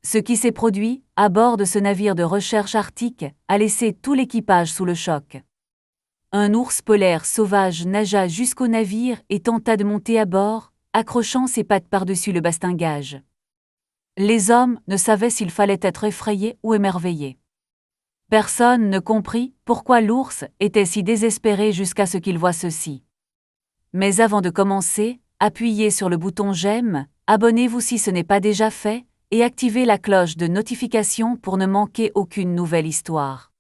Ce qui s'est produit, à bord de ce navire de recherche arctique, a laissé tout l'équipage sous le choc. Un ours polaire sauvage nagea jusqu'au navire et tenta de monter à bord, accrochant ses pattes par-dessus le bastingage. Les hommes ne savaient s'il fallait être effrayés ou émerveillés. Personne ne comprit pourquoi l'ours était si désespéré jusqu'à ce qu'il voie ceci. Mais avant de commencer, appuyez sur le bouton j'aime, abonnez-vous si ce n'est pas déjà fait, et activez la cloche de notification pour ne manquer aucune nouvelle histoire.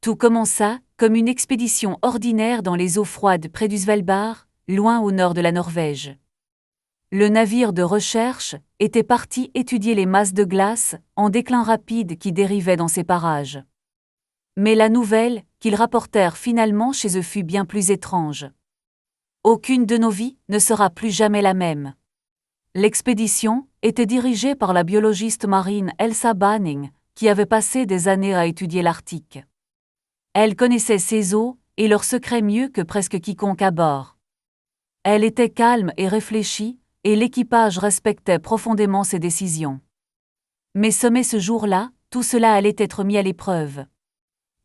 Tout commença comme une expédition ordinaire dans les eaux froides près du Svalbard, loin au nord de la Norvège. Le navire de recherche était parti étudier les masses de glace en déclin rapide qui dérivaient dans ces parages. Mais la nouvelle qu'ils rapportèrent finalement chez eux fut bien plus étrange. Aucune de nos vies ne sera plus jamais la même. L'expédition était dirigée par la biologiste marine Elsa Banning, qui avait passé des années à étudier l'Arctique. Elle connaissait ces eaux et leurs secrets mieux que presque quiconque à bord. Elle était calme et réfléchie, et l'équipage respectait profondément ses décisions. Mais ce jour-là, tout cela allait être mis à l'épreuve.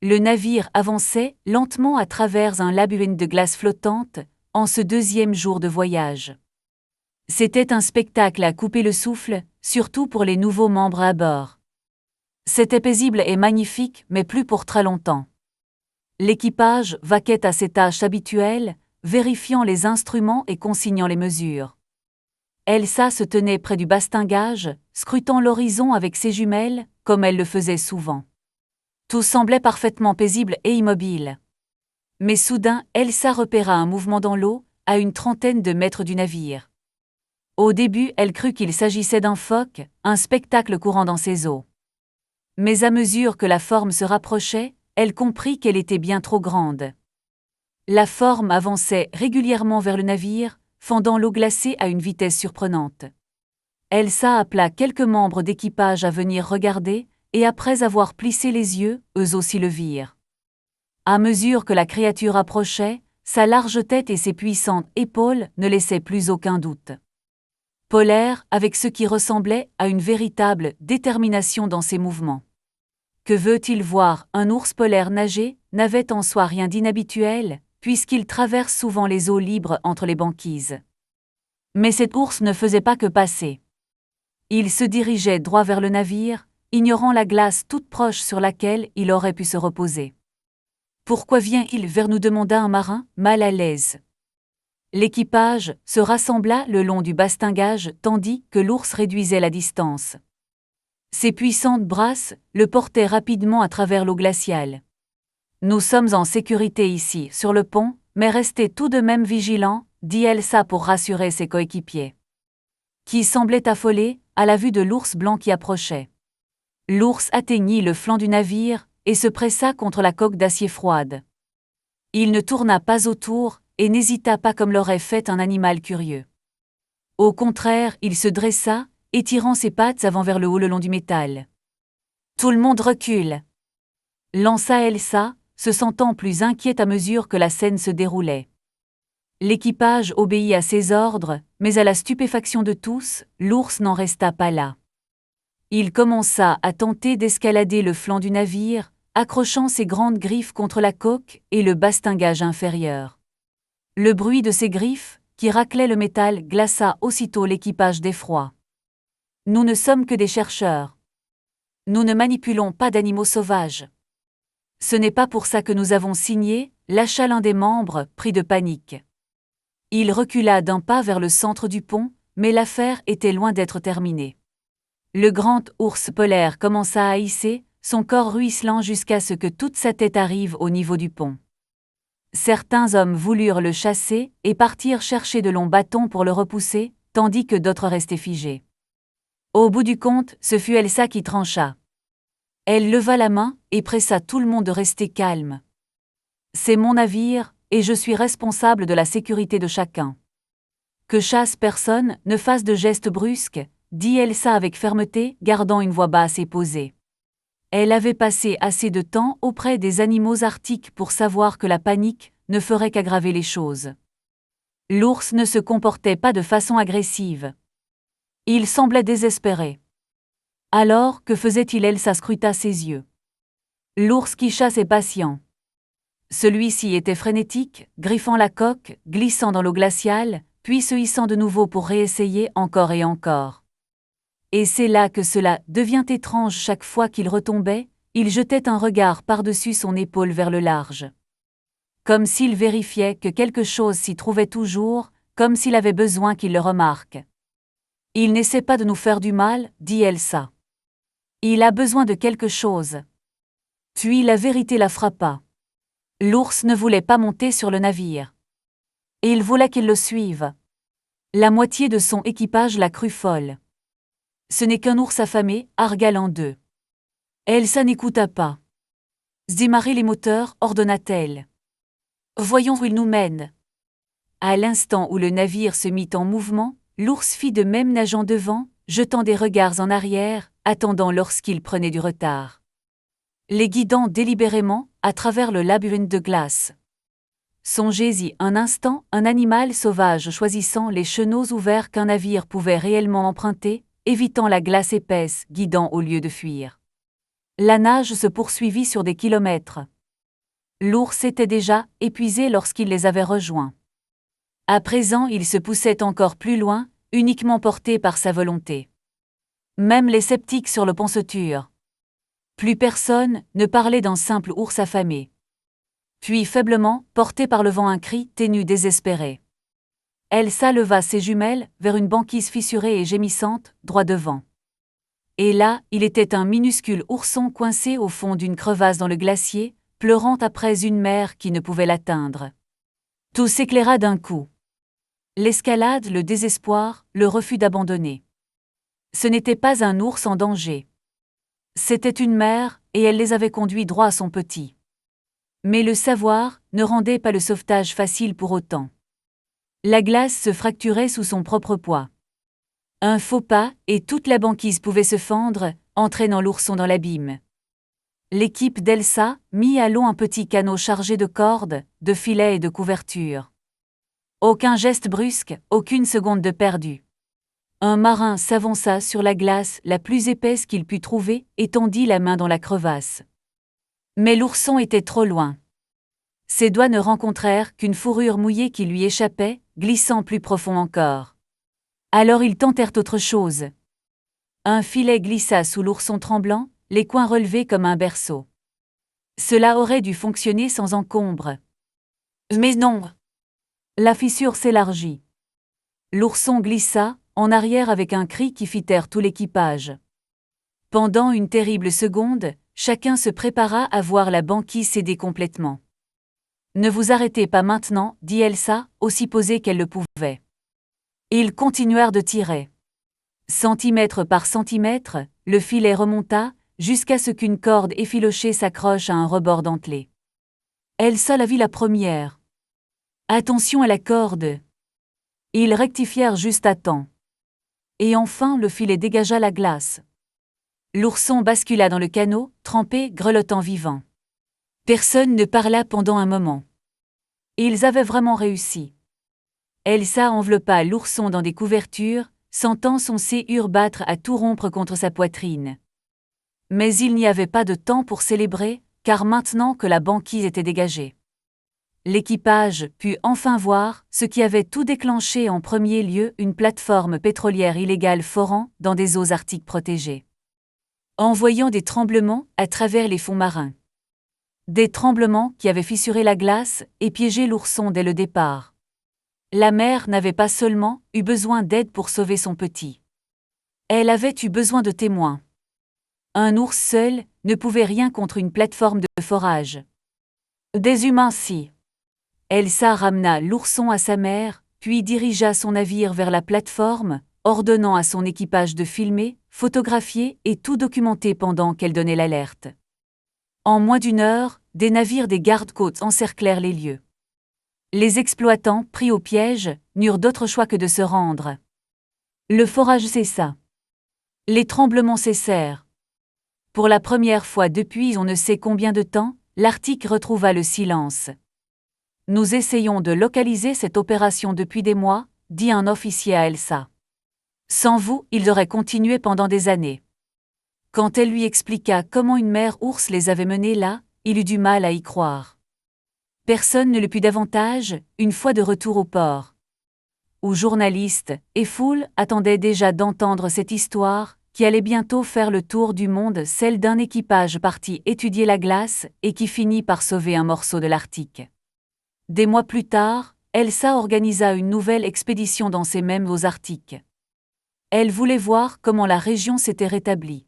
Le navire avançait lentement à travers un labyrinthe de glace flottante, en ce deuxième jour de voyage. C'était un spectacle à couper le souffle, surtout pour les nouveaux membres à bord. C'était paisible et magnifique, mais plus pour très longtemps. L'équipage vaquait à ses tâches habituelles, vérifiant les instruments et consignant les mesures. Elsa se tenait près du bastingage, scrutant l'horizon avec ses jumelles, comme elle le faisait souvent. Tout semblait parfaitement paisible et immobile. Mais soudain, Elsa repéra un mouvement dans l'eau, à une trentaine de mètres du navire. Au début, elle crut qu'il s'agissait d'un phoque, un spectacle courant dans ces eaux. Mais à mesure que la forme se rapprochait, elle comprit qu'elle était bien trop grande. La forme avançait régulièrement vers le navire, fendant l'eau glacée à une vitesse surprenante. Elsa appela quelques membres d'équipage à venir regarder, et après avoir plissé les yeux, eux aussi le virent. À mesure que la créature approchait, sa large tête et ses puissantes épaules ne laissaient plus aucun doute. Polaire, avec ce qui ressemblait à une véritable détermination dans ses mouvements. Que veut-il voir un ours polaire nager, n'avait en soi rien d'inhabituel, puisqu'il traverse souvent les eaux libres entre les banquises. Mais cet ours ne faisait pas que passer. Il se dirigeait droit vers le navire, ignorant la glace toute proche sur laquelle il aurait pu se reposer. « Pourquoi vient-il vers nous » demanda un marin, mal à l'aise. L'équipage se rassembla le long du bastingage tandis que l'ours réduisait la distance. Ses puissantes brasses le portaient rapidement à travers l'eau glaciale. « Nous sommes en sécurité ici, sur le pont, mais restez tout de même vigilants, dit Elsa pour rassurer ses coéquipiers. Qui semblaient affolés à la vue de l'ours blanc qui approchait. L'ours atteignit le flanc du navire et se pressa contre la coque d'acier froide. Il ne tourna pas autour et n'hésita pas comme l'aurait fait un animal curieux. Au contraire, il se dressa, étirant ses pattes avant vers le haut le long du métal. « Tout le monde recule !» lança Elsa, se sentant plus inquiète à mesure que la scène se déroulait. L'équipage obéit à ses ordres, mais à la stupéfaction de tous, l'ours n'en resta pas là. Il commença à tenter d'escalader le flanc du navire, accrochant ses grandes griffes contre la coque et le bastingage inférieur. Le bruit de ses griffes, qui raclaient le métal, glaça aussitôt l'équipage d'effroi. « Nous ne sommes que des chercheurs. Nous ne manipulons pas d'animaux sauvages. Ce n'est pas pour ça que nous avons signé », lâcha l'un des membres, pris de panique. Il recula d'un pas vers le centre du pont, mais l'affaire était loin d'être terminée. Le grand ours polaire commença à hisser, son corps ruisselant jusqu'à ce que toute sa tête arrive au niveau du pont. Certains hommes voulurent le chasser et partirent chercher de longs bâtons pour le repousser, tandis que d'autres restaient figés. Au bout du compte, ce fut Elsa qui trancha. Elle leva la main et pressa tout le monde de rester calme. « C'est mon navire, et je suis responsable de la sécurité de chacun. Que chasse personne ne fasse de gestes brusques, » dit Elsa avec fermeté, gardant une voix basse et posée. Elle avait passé assez de temps auprès des animaux arctiques pour savoir que la panique ne ferait qu'aggraver les choses. L'ours ne se comportait pas de façon agressive. Il semblait désespéré. Alors, que faisait-il? Elsa scruta ses yeux. L'ours qui chasse est patient. Celui-ci était frénétique, griffant la coque, glissant dans l'eau glaciale, puis se hissant de nouveau pour réessayer encore et encore. Et c'est là que cela devient étrange. Chaque fois qu'il retombait, il jetait un regard par-dessus son épaule vers le large. Comme s'il vérifiait que quelque chose s'y trouvait toujours, comme s'il avait besoin qu'il le remarque. Il n'essaie pas de nous faire du mal, dit Elsa. Il a besoin de quelque chose. Puis la vérité la frappa. L'ours ne voulait pas monter sur le navire. Et il voulait qu'il le suive. La moitié de son équipage la crut folle. Ce n'est qu'un ours affamé, argalant d'eux. Elsa n'écouta pas. Démarrez les moteurs, ordonna-t-elle. Voyons où il nous mène. À l'instant où le navire se mit en mouvement, l'ours fit de même nageant devant, jetant des regards en arrière, attendant lorsqu'il prenait du retard. Les guidant délibérément, à travers le labyrinthe de glace. Songez-y un instant, un animal sauvage choisissant les chenaux ouverts qu'un navire pouvait réellement emprunter, évitant la glace épaisse, guidant au lieu de fuir. La nage se poursuivit sur des kilomètres. L'ours était déjà épuisé lorsqu'il les avait rejoints. À présent, il se poussait encore plus loin, uniquement porté par sa volonté. Même les sceptiques sur le pont se turent. Plus personne ne parlait d'un simple ours affamé. Puis faiblement, porté par le vent, un cri ténu désespéré. Elsa leva ses jumelles vers une banquise fissurée et gémissante, droit devant. Et là, il était un minuscule ourson coincé au fond d'une crevasse dans le glacier, pleurant après une mère qui ne pouvait l'atteindre. Tout s'éclaira d'un coup. L'escalade, le désespoir, le refus d'abandonner. Ce n'était pas un ours en danger. C'était une mère, et elle les avait conduits droit à son petit. Mais le savoir ne rendait pas le sauvetage facile pour autant. La glace se fracturait sous son propre poids. Un faux pas, et toute la banquise pouvait se fendre, entraînant l'ourson dans l'abîme. L'équipe d'Elsa mit à l'eau un petit canot chargé de cordes, de filets et de couvertures. Aucun geste brusque, aucune seconde de perdu. Un marin s'avança sur la glace la plus épaisse qu'il put trouver et tendit la main dans la crevasse. Mais l'ourson était trop loin. Ses doigts ne rencontrèrent qu'une fourrure mouillée qui lui échappait, glissant plus profond encore. Alors ils tentèrent autre chose. Un filet glissa sous l'ourson tremblant, les coins relevés comme un berceau. Cela aurait dû fonctionner sans encombre. Mais non! La fissure s'élargit. L'ourson glissa, en arrière avec un cri qui fit taire tout l'équipage. Pendant une terrible seconde, chacun se prépara à voir la banquise céder complètement. Ne vous arrêtez pas maintenant, dit Elsa, aussi posée qu'elle le pouvait. Ils continuèrent de tirer. Centimètre par centimètre, le filet remonta, jusqu'à ce qu'une corde effilochée s'accroche à un rebord dentelé. Elsa la vit la première. Attention à la corde. Ils rectifièrent juste à temps. Et enfin le filet dégagea la glace. L'ourson bascula dans le canot, trempé, grelottant vivant. Personne ne parla pendant un moment. Ils avaient vraiment réussi. Elsa enveloppa l'ourson dans des couvertures, sentant son séhur battre à tout rompre contre sa poitrine. Mais il n'y avait pas de temps pour célébrer, car maintenant que la banquise était dégagée. L'équipage put enfin voir ce qui avait tout déclenché en premier lieu, une plateforme pétrolière illégale forant dans des eaux arctiques protégées. Envoyant des tremblements à travers les fonds marins. Des tremblements qui avaient fissuré la glace et piégé l'ourson dès le départ. La mère n'avait pas seulement eu besoin d'aide pour sauver son petit. Elle avait eu besoin de témoins. Un ours seul ne pouvait rien contre une plateforme de forage. Des humains si. Elsa ramena l'ourson à sa mère, puis dirigea son navire vers la plateforme, ordonnant à son équipage de filmer, photographier et tout documenter pendant qu'elle donnait l'alerte. En moins d'une heure, des navires des gardes-côtes encerclèrent les lieux. Les exploitants, pris au piège, n'eurent d'autre choix que de se rendre. Le forage cessa. Les tremblements cessèrent. Pour la première fois depuis on ne sait combien de temps, l'Arctique retrouva le silence. Nous essayons de localiser cette opération depuis des mois, dit un officier à Elsa. Sans vous, ils auraient continué pendant des années. Quand elle lui expliqua comment une mère ours les avait menés là, il eut du mal à y croire. Personne ne le put davantage, une fois de retour au port, où journalistes et foule attendaient déjà d'entendre cette histoire, qui allait bientôt faire le tour du monde, celle d'un équipage parti étudier la glace et qui finit par sauver un morceau de l'Arctique. Des mois plus tard, Elsa organisa une nouvelle expédition dans ces mêmes eaux arctiques. Elle voulait voir comment la région s'était rétablie.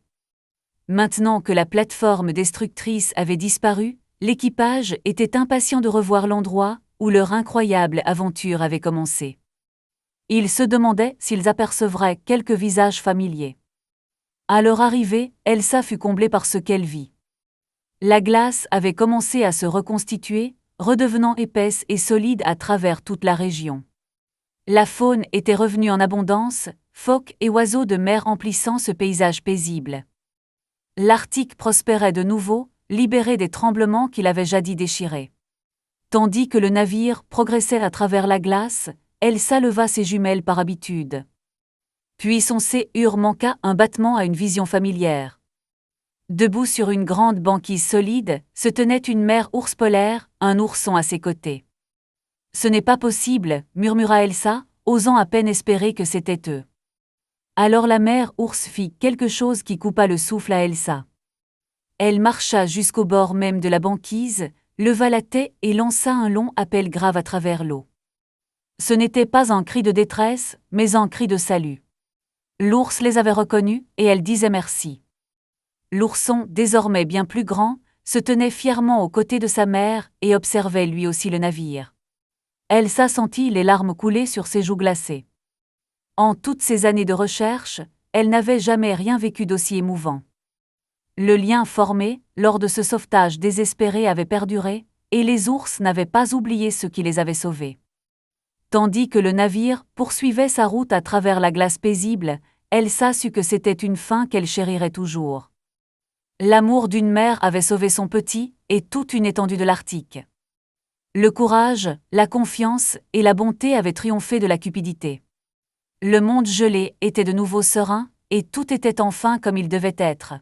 Maintenant que la plateforme destructrice avait disparu, l'équipage était impatient de revoir l'endroit où leur incroyable aventure avait commencé. Ils se demandaient s'ils apercevraient quelques visages familiers. À leur arrivée, Elsa fut comblée par ce qu'elle vit. La glace avait commencé à se reconstituer, redevenant épaisse et solide à travers toute la région. La faune était revenue en abondance, phoques et oiseaux de mer emplissant ce paysage paisible. L'Arctique prospérait de nouveau, libéré des tremblements qu'il avait jadis déchirés. Tandis que le navire progressait à travers la glace, Elsa leva ses jumelles par habitude. Puis son C-ur manqua un battement à une vision familière. Debout sur une grande banquise solide, se tenait une mère ours polaire, un ourson à ses côtés. « Ce n'est pas possible, » murmura Elsa, osant à peine espérer que c'était eux. Alors la mère ours fit quelque chose qui coupa le souffle à Elsa. Elle marcha jusqu'au bord même de la banquise, leva la tête et lança un long appel grave à travers l'eau. Ce n'était pas un cri de détresse, mais un cri de salut. L'ours les avait reconnus et elle disait merci. L'ourson, désormais bien plus grand, se tenait fièrement aux côtés de sa mère et observait lui aussi le navire. Elsa sentit les larmes couler sur ses joues glacées. En toutes ces années de recherche, elle n'avait jamais rien vécu d'aussi émouvant. Le lien formé, lors de ce sauvetage désespéré, avait perduré, et les ours n'avaient pas oublié ceux qui les avaient sauvés. Tandis que le navire poursuivait sa route à travers la glace paisible, Elsa sut que c'était une fin qu'elle chérirait toujours. L'amour d'une mère avait sauvé son petit, et toute une étendue de l'Arctique. Le courage, la confiance et la bonté avaient triomphé de la cupidité. Le monde gelé était de nouveau serein, et tout était enfin comme il devait être.